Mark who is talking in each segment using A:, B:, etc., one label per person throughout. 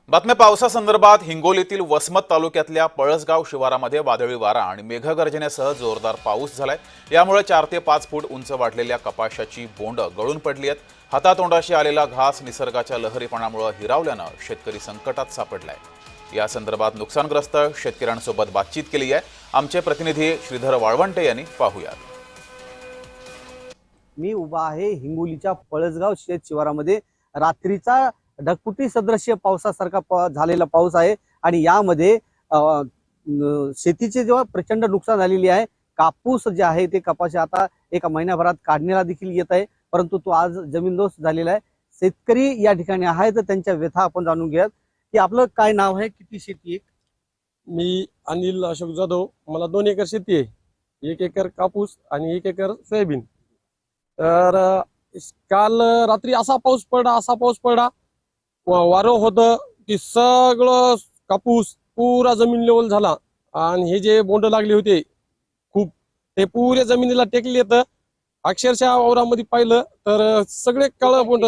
A: बातम्या पावसासंदर्भात हिंगोलीतील वसमत तालुक्यातल्या पळसगाव शिवारामध्ये वादळी वारा आणि मेघगर्जनेसह जोरदार पाऊस झालाय। यामुळे 4 ते 5 फूट उंच वाढलेल्या कपाशाची बोंड गळून पडली आहेत। हातातोंडाशी आलेला घास निसर्गाच्या लहरीपणामुळे हिरावल्यानं शेतकरी संकटात सापडलाय। या संदर्भात नुकसानग्रस्त शेतकऱ्यांसोबत बातचीत केली आहे। आमचे प्रतिनिधी श्रीधर वाळवंटे यांनी पाहूयात।
B: मी उभा आहे हिंगोलीच्या पळसगाव शेत शिवारामध्ये। रात्रीचा ढगफुटी सदृश्य पावसासारखा झालेला पाऊस आहे आणि यामध्ये शेतीचे जेव्हा प्रचंड नुकसान झालेली आहे। कापूस जे आहे ते कपाशी आता एका महिन्याभरात काढण्याला देखील येत आहे, परंतु तो आज जमीनदोस्त झालेला आहे। शेतकरी या ठिकाणी आहे, तर त्यांच्या व्यथा आपण जाणून घेऊयात की आपलं काय नाव आहे, किती शेती आहे?
C: मी अनिल अशोक जाधव। मला 2 एकर शेती आहे। 1 एकर कापूस आणि 1 एकर सोयाबीन। तर काल रात्री असा पाऊस पडला वारं होतं की सगळं कापूस पुरा जमीन लेवल झाला आणि हे जे बोंड लागले होते खूप ते पुऱ्या जमिनीला टेकले येतं। अक्षरशः वावरामध्ये पाहिलं तर सगळे काळ बोंड,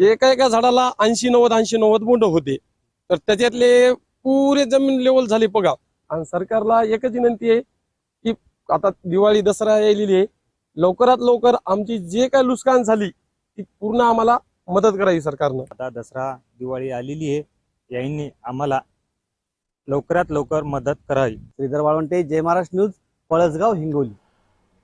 C: एका झाडाला 80-90 बोंड होते। तर त्याच्यातले पुरे जमीन लेवल झाली बघा। आणि सरकारला एकच विनंती आहे की आता दिवाळी दसरा यायलेली आहे, लवकरात लवकर आमची जे काही नुकसान झाली ती पूर्ण आम्हाला मदत करावी सरकारनं।
D: आता दसरा दिवाळी आलेली आहे, यांनी आम्हाला लवकरात लवकर मदत करावी।
B: श्रीधर वाळवंटे, जय महाराष्ट्र न्यूज, पळसगाव, हिंगोली।